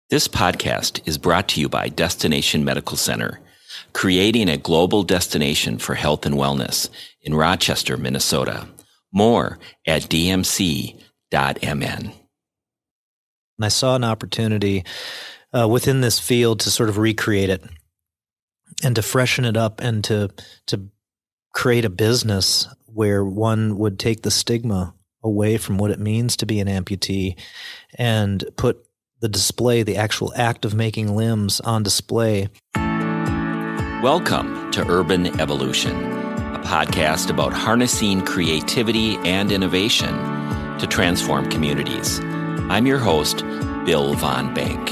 This podcast is brought to you by Destination Medical Center, creating a global destination for health and wellness in Rochester, Minnesota. More at dmc.mn. And I saw an opportunity within this field to sort of recreate it and to freshen it up and to create a business where one would take the stigma away from what it means to be an amputee and put the actual act of making limbs on display. Welcome to Urban Evolution, a podcast about harnessing creativity and innovation to transform communities. I'm your host, Bill Von Bank.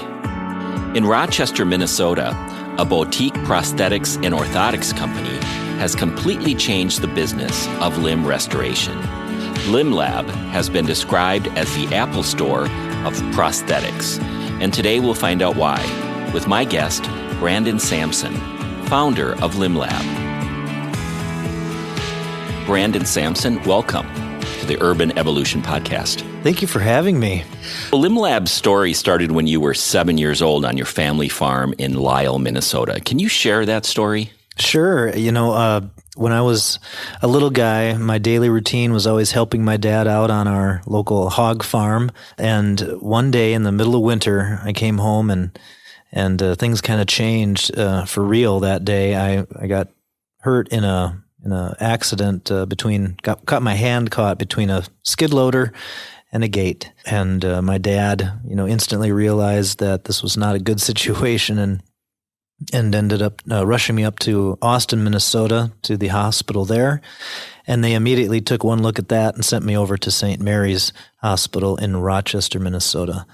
In Rochester, Minnesota, a boutique prosthetics and orthotics company has completely changed the business of limb restoration. Limb Lab has been described as the Apple Store of prosthetics, and today we'll find out why with my guest, Brandon Sampson, founder of Limb Lab. Brandon Sampson, welcome to the Urban Evolution Podcast. Thank you for having me. Limb Lab's story started when you were 7 years old on your family farm in Lisle, Minnesota. Can you share that story? Sure. When I was a little guy, my daily routine was always helping my dad out on our local hog farm. And one day in the middle of winter, I came home and things kind of changed for real that day. I got hurt in an accident got my hand caught between a skid loader and a gate. And my dad, instantly realized that this was not a good situation and ended up rushing me up to Austin, Minnesota, to the hospital there. And they immediately took one look at that and sent me over to St. Mary's Hospital in Rochester, Minnesota.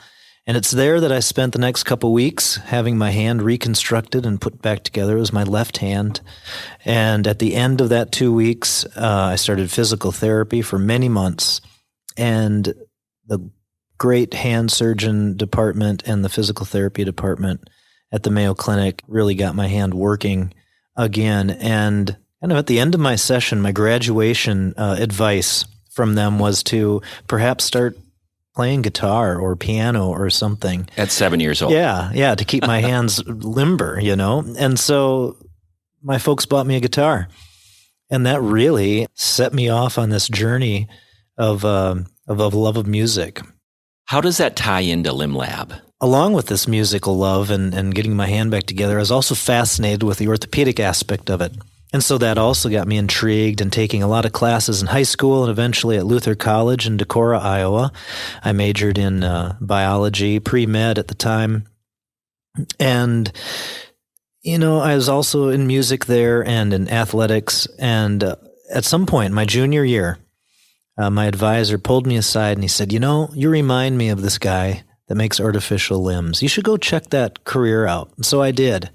And it's there that I spent the next couple weeks having my hand reconstructed and put back together. It was my left hand. And at the end of that 2 weeks, I started physical therapy for many months. And the great hand surgeon department and the physical therapy department at the Mayo Clinic really got my hand working again. And kind of at the end of my session, my graduation advice from them was to perhaps start playing guitar or piano or something. At 7 years old. Yeah, to keep my hands limber, And so my folks bought me a guitar. And that really set me off on this journey of love of music. How does that tie into Limb Lab? Along with this musical love and getting my hand back together, I was also fascinated with the orthopedic aspect of it. And so that also got me intrigued and taking a lot of classes in high school and eventually at Luther College in Decorah, Iowa. I majored in biology, pre-med at the time. And, I was also in music there and in athletics. And at some point, my junior year, my advisor pulled me aside and he said, you remind me of this guy that makes artificial limbs. You should go check that career out. And so I did.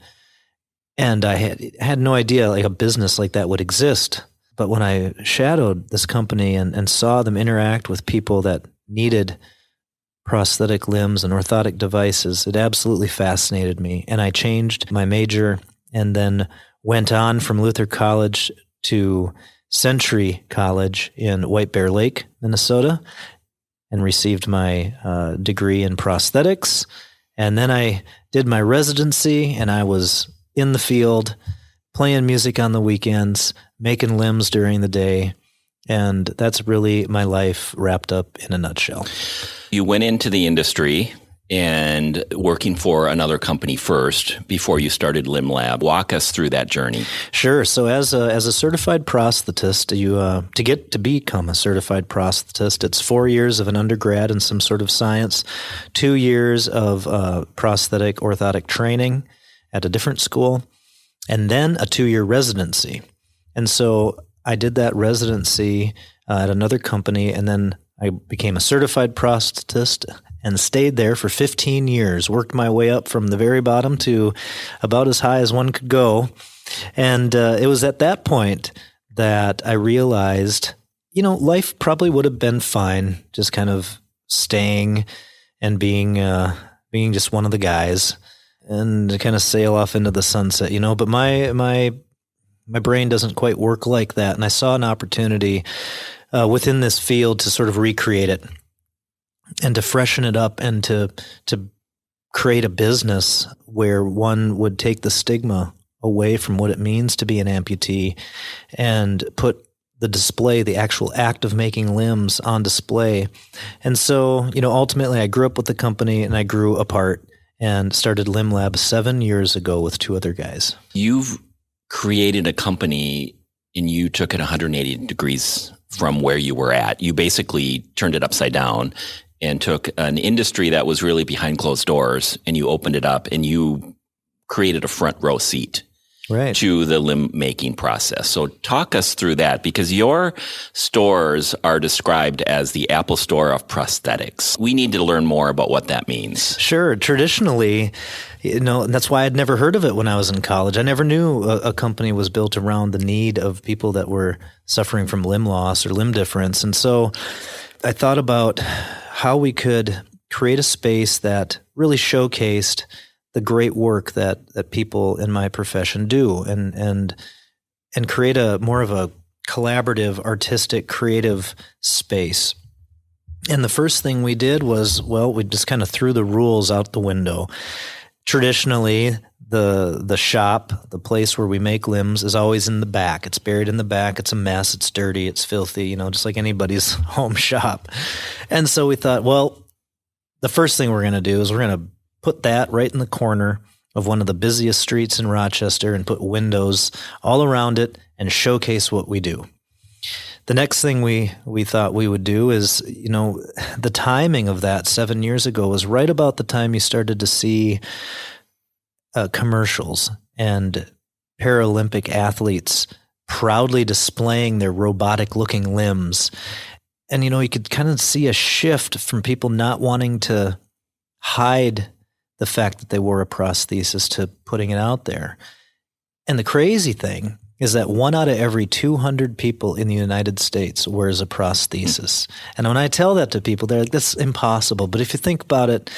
And I had no idea like a business like that would exist. But when I shadowed this company and saw them interact with people that needed prosthetic limbs and orthotic devices, it absolutely fascinated me. And I changed my major and then went on from Luther College to Century College in White Bear Lake, Minnesota, and received my degree in prosthetics. And then I did my residency, and I was in the field, playing music on the weekends, making limbs during the day. And that's really my life wrapped up in a nutshell. You went into the industry and working for another company first before you started Limb Lab. Walk us through that journey. Sure. So as a certified prosthetist, to become a certified prosthetist, it's 4 years of an undergrad in some sort of science, 2 years of prosthetic orthotic training at a different school, and then a 2-year residency. And so I did that residency at another company, and then I became a certified prosthetist and stayed there for 15 years, worked my way up from the very bottom to about as high as one could go. And it was at that point that I realized, life probably would have been fine just kind of staying and being just one of the guys and kind of sail off into the sunset, But my brain doesn't quite work like that. And I saw an opportunity within this field to sort of recreate it and to freshen it up and to create a business where one would take the stigma away from what it means to be an amputee and put the actual act of making limbs on display. And so, ultimately I grew up with the company and I grew apart and started Limb Lab 7 years ago with 2 other guys. You've created a company and you took it 180 degrees from where you were at. You basically turned it upside down and took an industry that was really behind closed doors and you opened it up and you created a front row seat to the limb making process. So talk us through that, because your stores are described as the Apple Store of prosthetics. We need to learn more about what that means. Sure. Traditionally, and that's why I'd never heard of it when I was in college. I never knew a company was built around the need of people that were suffering from limb loss or limb difference. And so I thought about how we could create a space that really showcased the great work that people in my profession do and create a more of a collaborative, artistic, creative space. And the first thing we did was, we just kind of threw the rules out the window. Traditionally, the shop, the place where we make limbs, is always in the back. It's buried in the back. It's a mess. It's dirty. It's filthy, just like anybody's home shop. And so we thought, the first thing we're going to do is we're going to put that right in the corner of one of the busiest streets in Rochester and put windows all around it and showcase what we do. The next thing we thought we would do is, the timing of that 7 years ago was right about the time you started to see commercials and Paralympic athletes proudly displaying their robotic-looking limbs. And, you could kind of see a shift from people not wanting to hide the fact that they wore a prosthesis to putting it out there. And the crazy thing is that 1 out of every 200 people in the United States wears a prosthesis. And when I tell that to people, they're like, that's impossible. But if you think about it,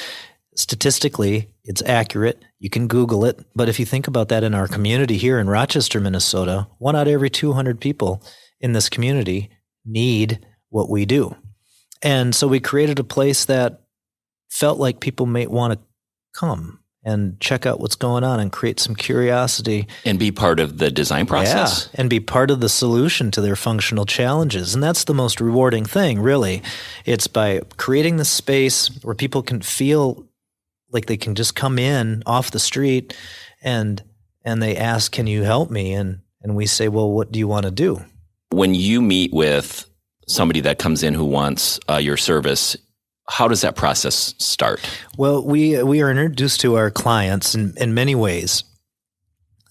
statistically, it's accurate. You can Google it. But if you think about that in our community here in Rochester, Minnesota, 1 out of every 200 people in this community need what we do. And so we created a place that felt like people may want to come and check out what's going on and create some curiosity. And be part of the design process. Yeah, and be part of the solution to their functional challenges. And that's the most rewarding thing, really. It's by creating the space where people can feel like they can just come in off the street and they ask, can you help me? And we say, well, what do you want to do? When you meet with somebody that comes in who wants your service, how does that process start? Well, we are introduced to our clients in many ways.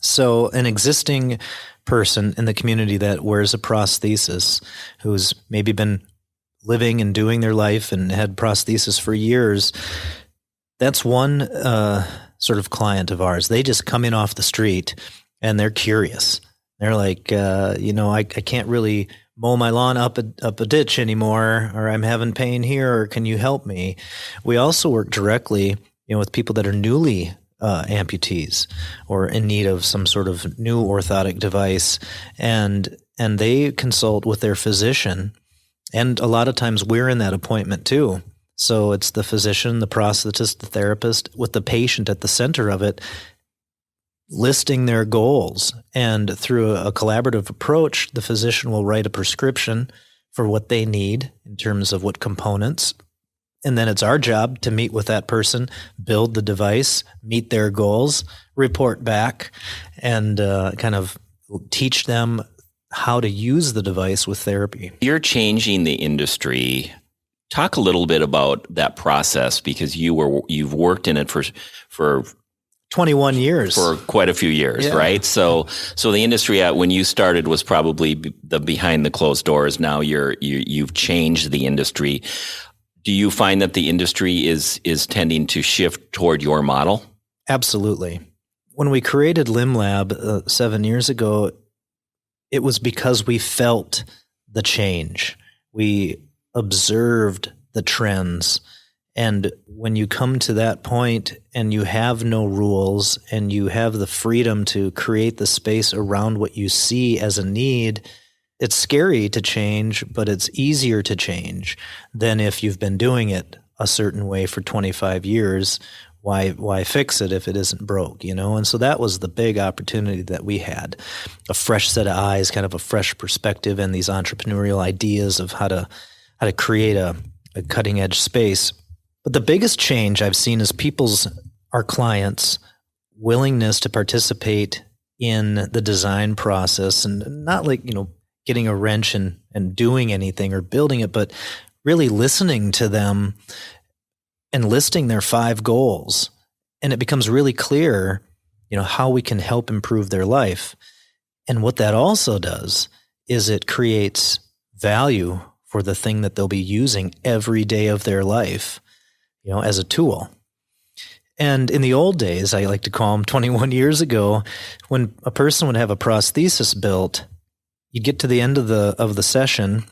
So an existing person in the community that wears a prosthesis, who's maybe been living and doing their life and had prosthesis for years, that's one sort of client of ours. They just come in off the street and they're curious. They're like, I can't really mow my lawn up a ditch anymore, or I'm having pain here, or can you help me? We also work directly, with people that are newly amputees or in need of some sort of new orthotic device, and they consult with their physician. And a lot of times we're in that appointment too. So it's the physician, the prosthetist, the therapist, with the patient at the center of it, listing their goals. And through a collaborative approach, the physician will write a prescription for what they need in terms of what components. And then it's our job to meet with that person, build the device, meet their goals, report back, and kind of teach them how to use the device with therapy. You're changing the industry. Talk a little bit about that process, because you've worked in it for 21 years. For quite a few years, yeah. Right? So the industry when you started was probably the behind the closed doors. Now you've changed the industry. Do you find that the industry is tending to shift toward your model? Absolutely. When we created Limb Lab 7 years ago, it was because we felt the change. We observed the trends. And when you come to that point and you have no rules and you have the freedom to create the space around what you see as a need, it's scary to change, but it's easier to change than if you've been doing it a certain way for 25 years Why fix it if it isn't broke, And so that was the big opportunity that we had, a fresh set of eyes, kind of a fresh perspective, and these entrepreneurial ideas of how to create a cutting edge space. But the biggest change I've seen is our clients' willingness to participate in the design process, and not like, getting a wrench and doing anything or building it, but really listening to them and listing their 5 goals. And it becomes really clear, how we can help improve their life. And what that also does is it creates value for the thing that they'll be using every day of their life, as a tool. And in the old days, I like to call them 21 years ago, when a person would have a prosthesis built, you'd get to the end of the session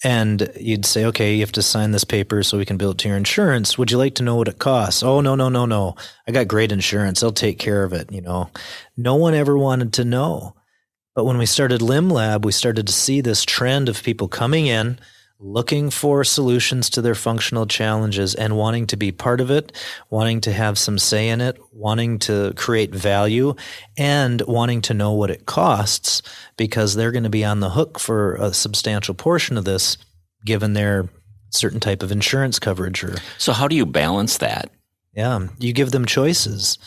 and you'd say, okay, you have to sign this paper so we can bill it to your insurance. Would you like to know what it costs? Oh, no. I got great insurance. They'll take care of it. No one ever wanted to know. But when we started Limb Lab, we started to see this trend of people coming in, looking for solutions to their functional challenges and wanting to be part of it, wanting to have some say in it, wanting to create value, and wanting to know what it costs, because they're going to be on the hook for a substantial portion of this, given their certain type of insurance coverage. So how do you balance that? Yeah, you give them choices.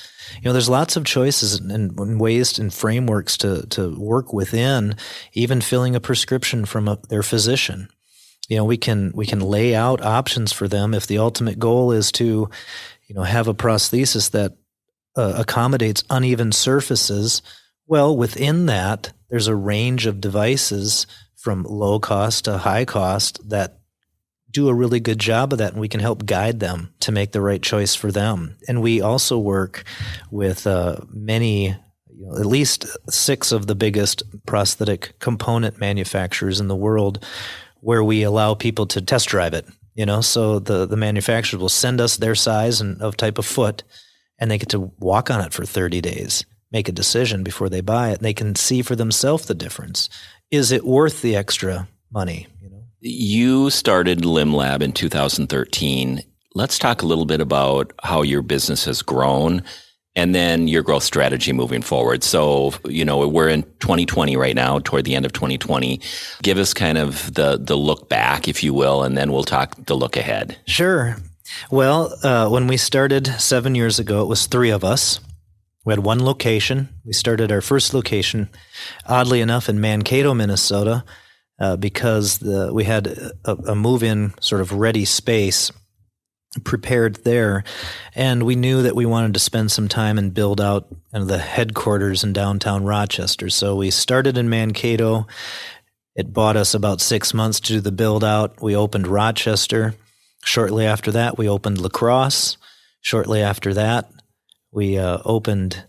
There's lots of choices and ways and frameworks to work within, even filling a prescription from their physician. We can lay out options for them if the ultimate goal is to, have a prosthesis that accommodates uneven surfaces. Well, within that, there's a range of devices from low cost to high cost that do a really good job of that, and we can help guide them to make the right choice for them. And we also work with many, at least 6 of the biggest prosthetic component manufacturers in the world, where we allow people to test drive it, so the manufacturer will send us their size and of type of foot, and they get to walk on it for 30 days, make a decision before they buy it. And they can see for themselves the difference. Is it worth the extra money? You started Limb Lab in 2013. Let's talk a little bit about how your business has grown and then your growth strategy moving forward. So, we're in 2020 right now, toward the end of 2020. Give us kind of the look back, if you will, and then we'll talk the look ahead. Sure. Well, when we started 7 years ago, it was 3 of us. We had 1 location. We started our first location, oddly enough, in Mankato, Minnesota, because we had a move-in sort of ready space prepared there, and we knew that we wanted to spend some time and build out the headquarters in downtown Rochester. So we started in Mankato. It bought us about 6 months to do the build out. We opened Rochester. Shortly after that, we opened La Crosse. Shortly after that, we opened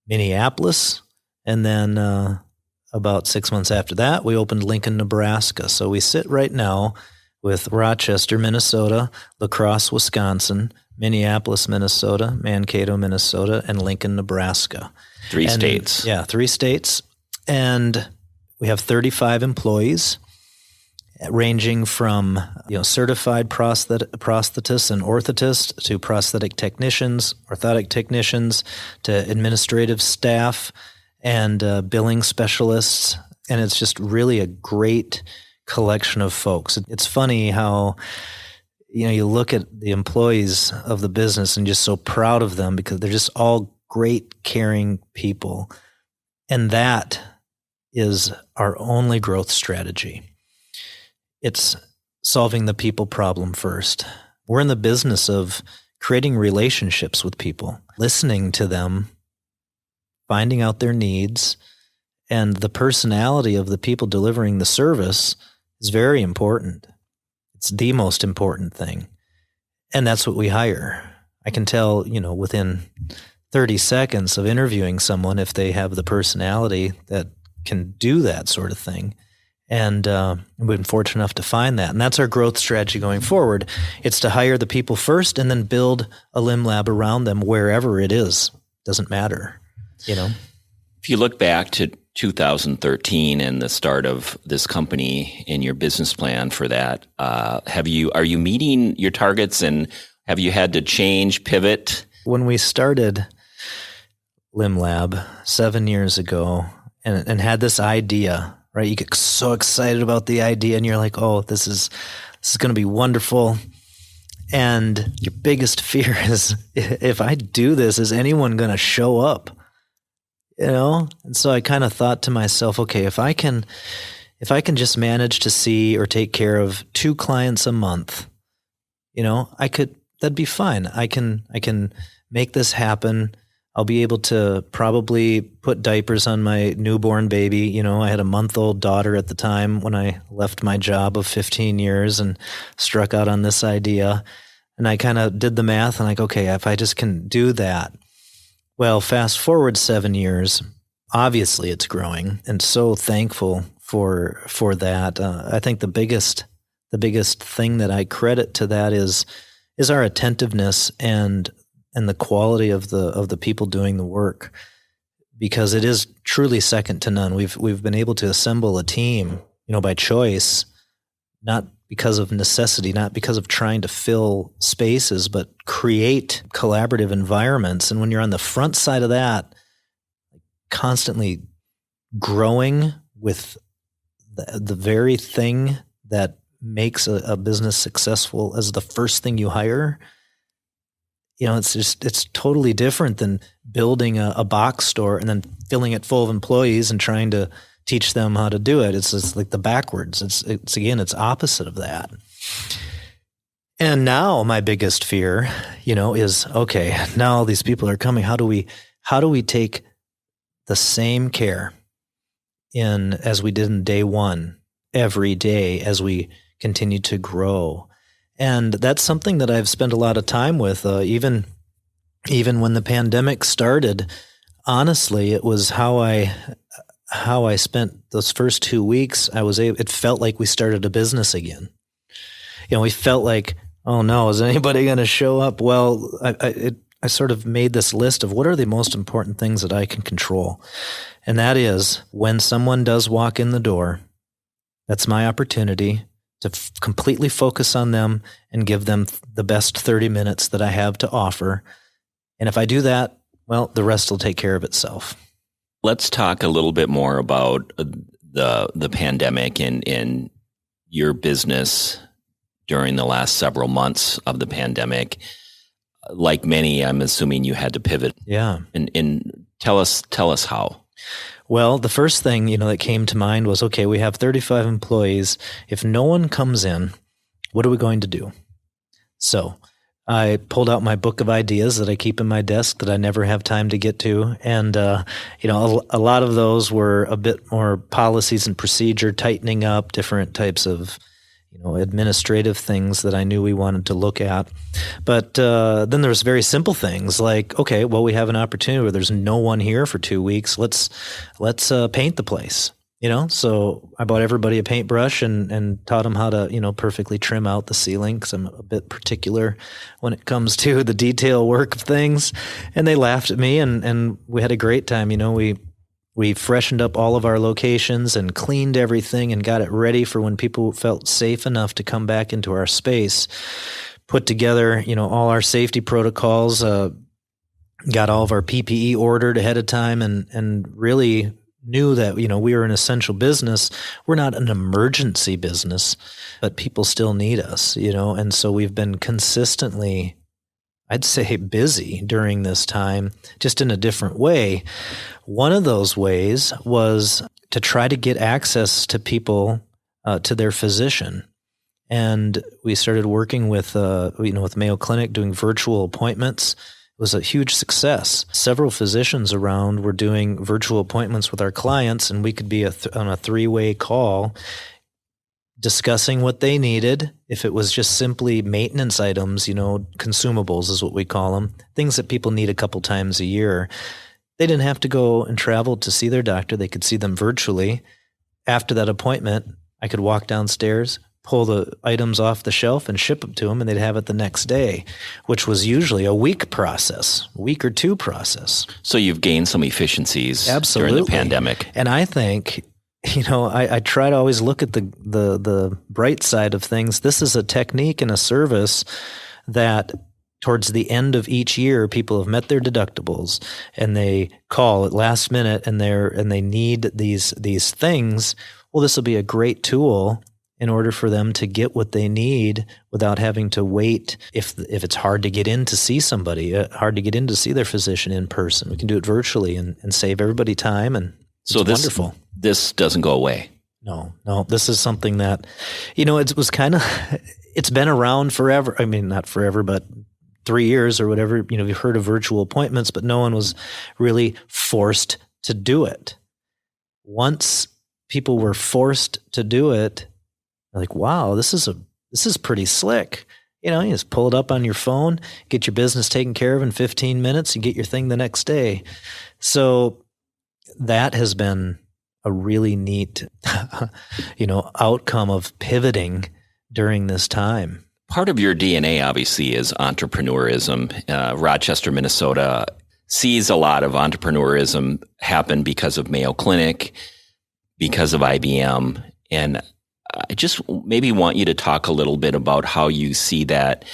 Minneapolis, and then about 6 months after that, we opened Lincoln, Nebraska. So we sit right now with Rochester, Minnesota, La Crosse, Wisconsin, Minneapolis, Minnesota, Mankato, Minnesota, and Lincoln, Nebraska. 3 states. Yeah, 3 states. And we have 35 employees, ranging from certified prosthetists and orthotists to prosthetic technicians, orthotic technicians, to administrative staff and billing specialists. And it's just really a great collection of folks. It's funny how, you look at the employees of the business and just so proud of them, because they're just all great, caring people. And that is our only growth strategy. It's solving the people problem first. We're in the business of creating relationships with people, listening to them, finding out their needs, and the personality of the people delivering the service is very important. It's the most important thing. And that's what we hire. I can tell, within 30 seconds of interviewing someone if they have the personality that can do that sort of thing. And we've been fortunate enough to find that. And that's our growth strategy going forward. It's to hire the people first and then build a Limb Lab around them wherever it is. Doesn't matter, If you look back to 2013 and the start of this company in your business plan for that, are you meeting your targets, and have you had to change, pivot When we started Limb Lab 7 years ago and had this idea, right? You get so excited about the idea and you're like, oh, this is going to be wonderful. And your biggest fear is, if I do this, is anyone going to show up? And so I kind of thought to myself, okay, if I can just manage to see or take care of 2 clients a month, that'd be fine. I can make this happen. I'll be able to probably put diapers on my newborn baby. I had a month-old daughter at the time when I left my job of 15 years and struck out on this idea. And I kind of did the math and okay, if I just can do that. Well, fast forward 7 years, obviously it's growing, and so thankful for that. I think the biggest thing that I credit to that is our attentiveness and the quality of the people doing the work, because it is truly second to none. We've been able to assemble a team, by choice, not because of necessity, not because of trying to fill spaces, but create collaborative environments. And when you're on the front side of that, constantly growing with the very thing that makes a business successful as the first thing you hire, it's totally different than building a box store and then filling it full of employees and trying to teach them how to do it. It's like the backwards. It's opposite of that. And now my biggest fear, is, okay, now all these people are coming. How do we take the same care as we did in day one every day as we continue to grow? And that's something that I've spent a lot of time with, even when the pandemic started. Honestly, it was how I spent those first 2 weeks. It felt like we started a business again. We felt like, oh no, is anybody going to show up? Well, I sort of made this list of what are the most important things that I can control. And that is, when someone does walk in the door, that's my opportunity to completely focus on them and give them the best 30 minutes that I have to offer. And if I do that, well, the rest will take care of itself. Let's talk a little bit more about the pandemic and your business during the last several months of the pandemic. Like many, I'm assuming you had to pivot. Yeah. And tell us how. Well, the first thing, that came to mind was, okay, we have 35 employees. If no one comes in, what are we going to do? So I pulled out my book of ideas that I keep in my desk that I never have time to get to. And, a lot of those were a bit more policies and procedure, tightening up different types of, administrative things that I knew we wanted to look at. But then there's very simple things like, okay, well, we have an opportunity where there's no one here for 2 weeks. Let's paint the place. So I bought everybody a paintbrush and taught them how to, perfectly trim out the ceiling, because I'm a bit particular when it comes to the detail work of things. And they laughed at me and we had a great time. We freshened up all of our locations and cleaned everything and got it ready for when people felt safe enough to come back into our space. Put together, all our safety protocols, got all of our PPE ordered ahead of time and really knew that, we were an essential business. We're not an emergency business, but people still need us, and so we've been consistently, I'd say, busy during this time, just in a different way. One of those ways was to try to get access to people, to their physician. And we started working with Mayo Clinic, doing virtual appointments. It was a huge success. Several physicians around were doing virtual appointments with our clients, and we could be on a 3-way call discussing what they needed. If it was just simply maintenance items, consumables is what we call them, things that people need a couple times a year. They didn't have to go and travel to see their doctor. They could see them virtually. After that appointment, I could walk downstairs, pull the items off the shelf and ship them to them, and they'd have it the next day, which was usually a week or two process. So you've gained some efficiencies. Absolutely. During the pandemic. And I think, I try to always look at the bright side of things. This is a technique and a service that towards the end of each year, people have met their deductibles and they call at last minute and they need these things. Well, this will be a great tool in order for them to get what they need without having to wait. If it's hard to get in to see somebody, hard to get in to see their physician in person, we can do it virtually and save everybody time. And it's wonderful. This doesn't go away. No, this is something that, it's been around forever. I mean, not forever, but 3 years or whatever. We've heard of virtual appointments, but no one was really forced to do it. Once people were forced to do it, they're like, wow, this is pretty slick. You just pull it up on your phone, get your business taken care of in 15 minutes, you get your thing the next day. So that has been a really neat, outcome of pivoting during this time. Part of your DNA, obviously, is entrepreneurism. Rochester, Minnesota sees a lot of entrepreneurism happen because of Mayo Clinic, because of IBM. And I just maybe want you to talk a little bit about how you see that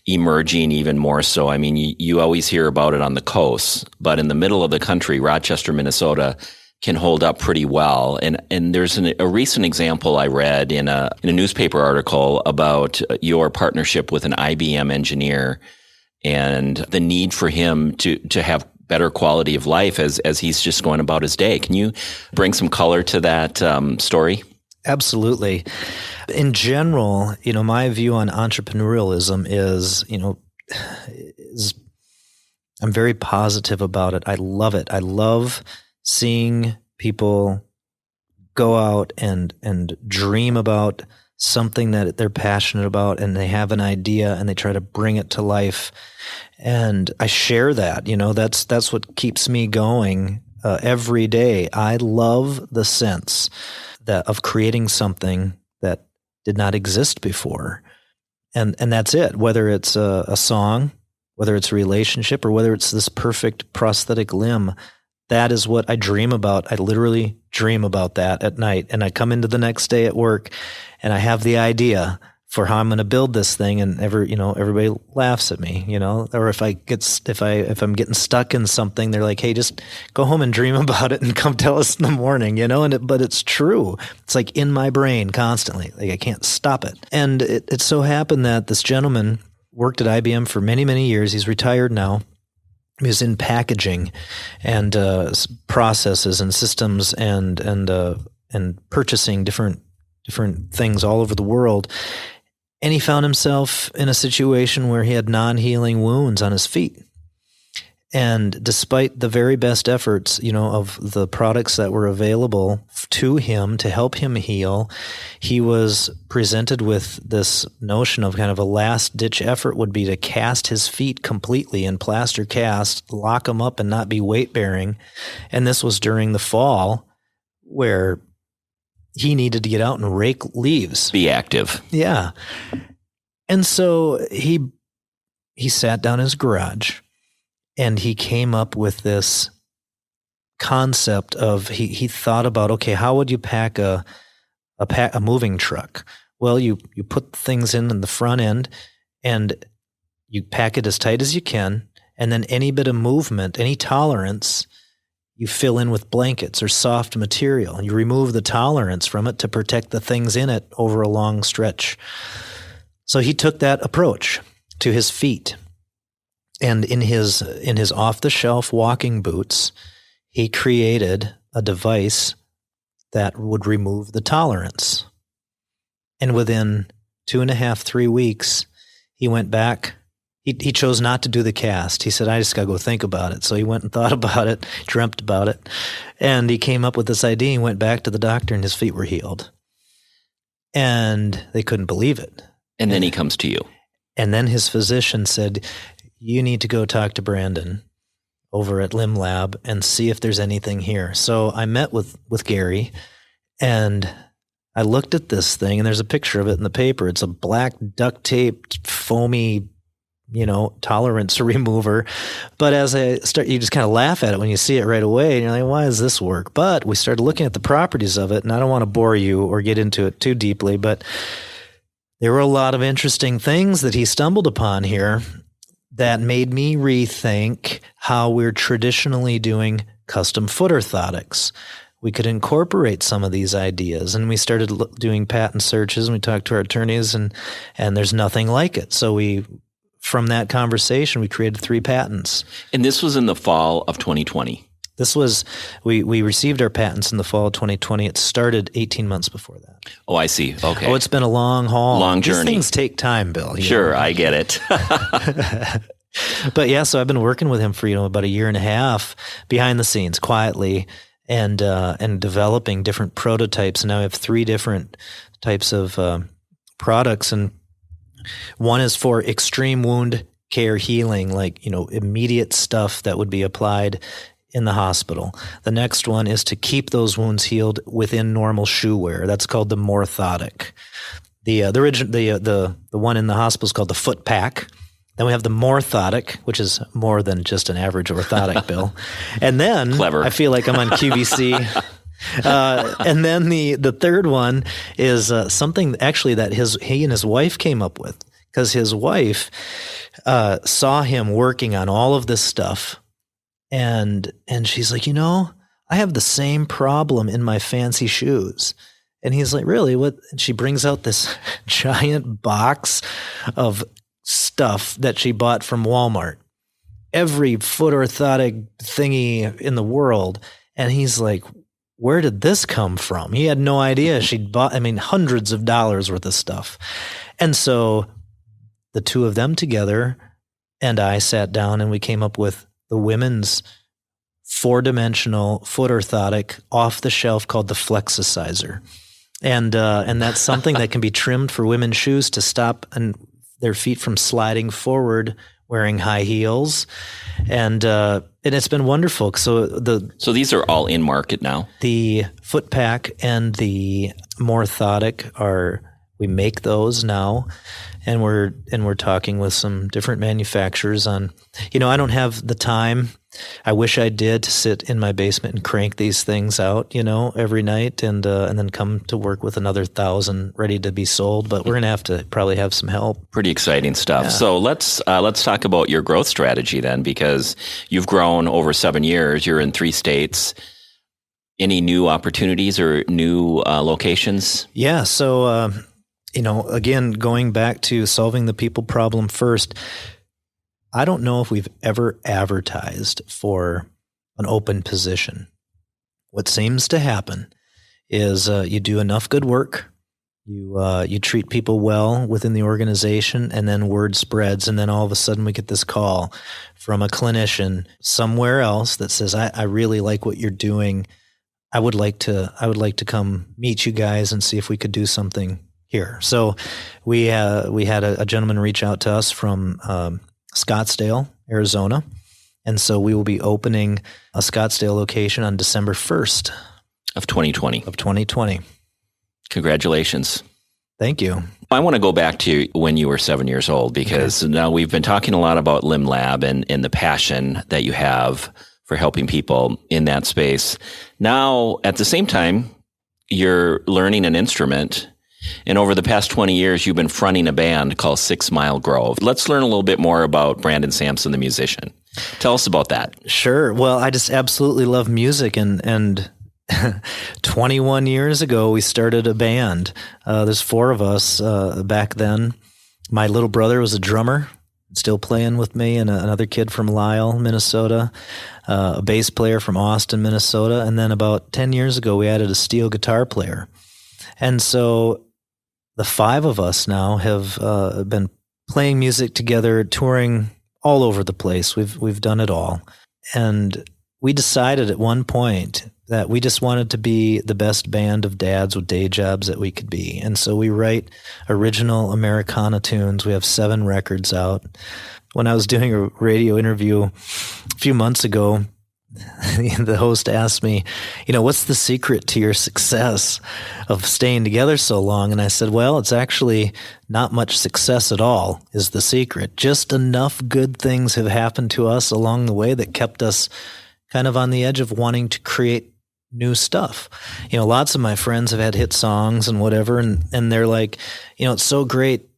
emerging even more so. I mean, you always hear about it on the coast, but in the middle of the country, Rochester, Minnesota can hold up pretty well. And there's a recent example I read in a newspaper article about your partnership with an IBM engineer and the need for him to have better quality of life as he's just going about his day. Can you bring some color to that story? Absolutely. In general, my view on entrepreneurialism is I'm very positive about it. I love it. I love seeing people go out and dream about something that they're passionate about, and they have an idea and they try to bring it to life. And I share that. That's what keeps me going every day. I love the sense of creating something that did not exist before. And that's it. Whether it's a song, whether it's a relationship, or whether it's this perfect prosthetic limb, that is what I dream about. I literally dream about that at night. And I come into the next day at work and I have the idea for how I'm going to build this thing, and everybody laughs at me, or if I'm getting stuck in something, they're like, hey, just go home and dream about it and come tell us in the morning, but it's true. It's like in my brain constantly, like I can't stop it. And it so happened that this gentleman worked at IBM for many, many years. He's retired now. He was in packaging and processes and systems and purchasing different things all over the world. And he found himself in a situation where he had non-healing wounds on his feet. And despite the very best efforts, of the products that were available to him to help him heal, he was presented with this notion of kind of a last-ditch effort would be to cast his feet completely in plaster cast, lock them up and not be weight-bearing. And this was during the fall where he needed to get out and rake leaves. Be active. Yeah. And so he sat down in his garage and he came up with this concept of, he thought about, okay, how would you pack a moving truck? Well, you put things in the front end and you pack it as tight as you can. And then any bit of movement, any tolerance, you fill in with blankets or soft material. You remove the tolerance from it to protect the things in it over a long stretch. So he took that approach to his feet. And in his off-the-shelf walking boots, he created a device that would remove the tolerance. And within 2.5, 3 weeks, he went back. He chose not to do the cast. He said, I just got to go think about it. So he went and thought about it, dreamt about it. And he came up with this idea. He went back to the doctor and his feet were healed. And they couldn't believe it. And then he comes to you. And then his physician said, you need to go talk to Brandon over at Limb Lab and see if there's anything here. So I met with Gary and I looked at this thing, and there's a picture of it in the paper. It's a black duct taped foamy, tolerance remover. But as I start, you just kind of laugh at it when you see it right away. And you're like, why does this work? But we started looking at the properties of it, and I don't want to bore you or get into it too deeply, but there were a lot of interesting things that he stumbled upon here that made me rethink how we're traditionally doing custom foot orthotics. We could incorporate some of these ideas, and we started doing patent searches, and we talked to our attorneys, and there's nothing like it. So from that conversation, we created 3 patents. And this was in the fall of 2020. We received our patents in the fall of 2020. It started 18 months before that. Oh, I see. Okay. Oh, it's been a long haul. Long journey. These things take time, Bill. Sure, I get it. But yeah, so I've been working with him for, about a year and a half behind the scenes, quietly, and developing different prototypes. And now we have 3 different types of products. And one is for extreme wound care healing, like, immediate stuff that would be applied in the hospital. The next one is to keep those wounds healed within normal shoe wear. That's called the orthotic. The one in the hospital is called the foot pack. Then we have the orthotic, which is more than just an average orthotic, Bill. And then Clever. I feel like I'm on QVC. And then the third one is something actually that he and his wife came up with, because his wife saw him working on all of this stuff. And she's like, I have the same problem in my fancy shoes. And he's like, really? What? And she brings out this giant box of stuff that she bought from Walmart. Every foot orthotic thingy in the world. And he's like, where did this come from? He had no idea. She'd bought, hundreds of dollars worth of stuff. And so the 2 of them together and I sat down and we came up with the women's 4-dimensional foot orthotic off the shelf called the Flexicizer. And that's something that can be trimmed for women's shoes to stop their feet from sliding forward wearing high heels. And it's been wonderful. So these are all in market now? The foot pack and the orthotic we make those now. And we're talking with some different manufacturers on, I don't have the time. I wish I did, to sit in my basement and crank these things out, every night and then come to work with another 1,000 ready to be sold. But we're going to have to probably have some help. Pretty exciting stuff. Yeah. So let's talk about your growth strategy then, because you've grown over 7 years. You're in 3 states. Any new opportunities or new locations? Yeah. So, again, going back to solving the people problem first, I don't know if we've ever advertised for an open position. What seems to happen is you do enough good work, you treat people well within the organization, and then word spreads, and then all of a sudden we get this call from a clinician somewhere else that says, I really like what you're doing. I would like to come meet you guys and see if we could do something here. So we had a gentleman reach out to us from Scottsdale, Arizona. And so we will be opening a Scottsdale location on December 1st. Of 2020. Congratulations. Thank you. I want to go back to when you were 7 years old, because now we've been talking a lot about Limb Lab and the passion that you have for helping people in that space. Now, at the same time, you're learning an instrument. And over the past 20 years, you've been fronting a band called 6 Mile Grove. Let's learn a little bit more about Brandon Sampson, the musician. Tell us about that. Sure. Well, I just absolutely love music. And 21 years ago, we started a band. There's 4 of us back then. My little brother was a drummer, still playing with me, and another kid from Lisle, Minnesota, a bass player from Austin, Minnesota. And then about 10 years ago, we added a steel guitar player. And so the 5 of us now have been playing music together, touring all over the place. We've done it all. And we decided at one point that we just wanted to be the best band of dads with day jobs that we could be. And so we write original Americana tunes. We have 7 records out. When I was doing a radio interview a few months ago, the host asked me, what's the secret to your success of staying together so long? And I said, well, it's actually not much success at all is the secret. Just enough good things have happened to us along the way that kept us kind of on the edge of wanting to create new stuff. Lots of my friends have had hit songs and whatever, and they're like, it's so great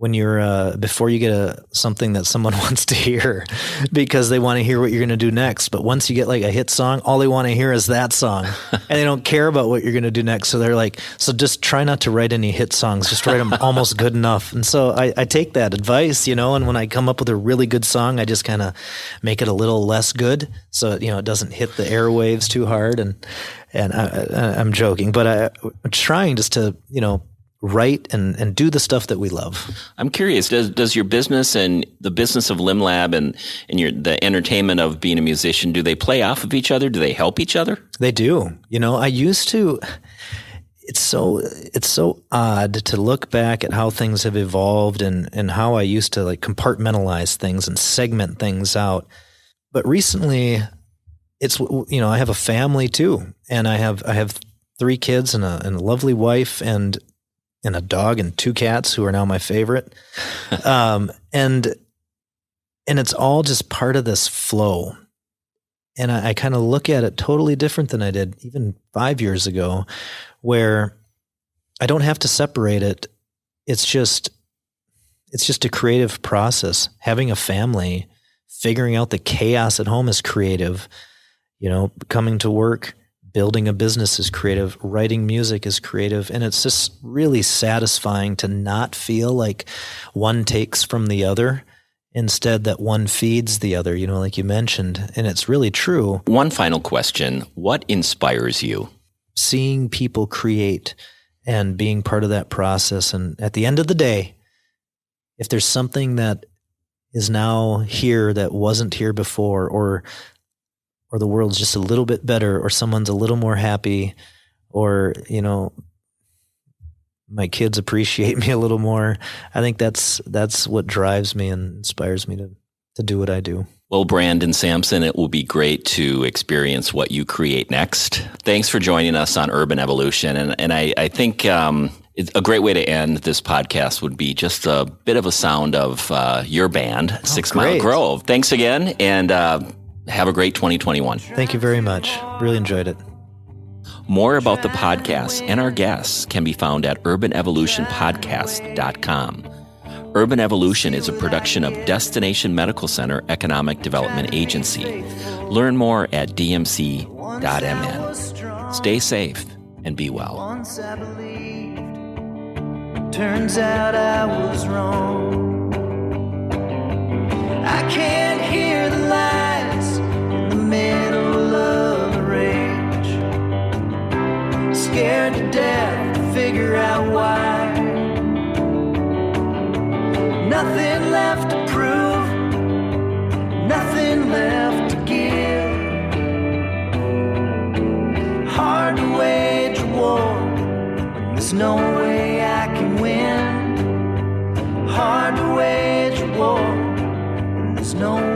when you're before you get something that someone wants to hear, because they want to hear what you're going to do next. But once you get like a hit song, all they want to hear is that song, and they don't care about what you're going to do next. So they're like, so just try not to write any hit songs, just write them almost good enough. And so I take that advice, and when I come up with a really good song, I just kind of make it a little less good, so it doesn't hit the airwaves too hard. And I'm joking, but I'm trying just to write and do the stuff that we love. I'm curious, does your business and the business of LimLab and the entertainment of being a musician, do they play off of each other? Do they help each other? They do. I used to, it's so odd to look back at how things have evolved and how I used to like compartmentalize things and segment things out. But recently it's, I have a family too, and I have 3 kids and a lovely wife and a dog and 2 cats who are now my favorite. And it's all just part of this flow. And I kind of look at it totally different than I did even 5 years ago, where I don't have to separate it. It's just a creative process. Having a family, figuring out the chaos at home is creative. Coming to work, building a business is creative, writing music is creative, and it's just really satisfying to not feel like one takes from the other, instead that one feeds the other, like you mentioned, and it's really true. One final question. What inspires you? Seeing people create and being part of that process. And at the end of the day, if there's something that is now here that wasn't here before, or the world's just a little bit better, or someone's a little more happy, or, my kids appreciate me a little more, I think that's what drives me and inspires me to do what I do. Well, Brandon Sampson, it will be great to experience what you create next. Thanks for joining us on Urban Evolution. And I think it's a great way to end this podcast would be just a bit of a sound of your band, 6 Mile Grove. Thanks again, and have a great 2021. Thank you very much. Really enjoyed it. More about the podcast and our guests can be found at urbanevolutionpodcast.com. Urban Evolution is a production of Destination Medical Center Economic Development Agency. Learn more at dmc.mn. Stay safe and be well. Once I believed, turns out I was wrong. I can't hear the lies in the middle of the rage. Scared to death to figure out why. Nothing left to prove, nothing left to give. Hard to wage a war when there's no way I can win. Hard to wage a war when there's no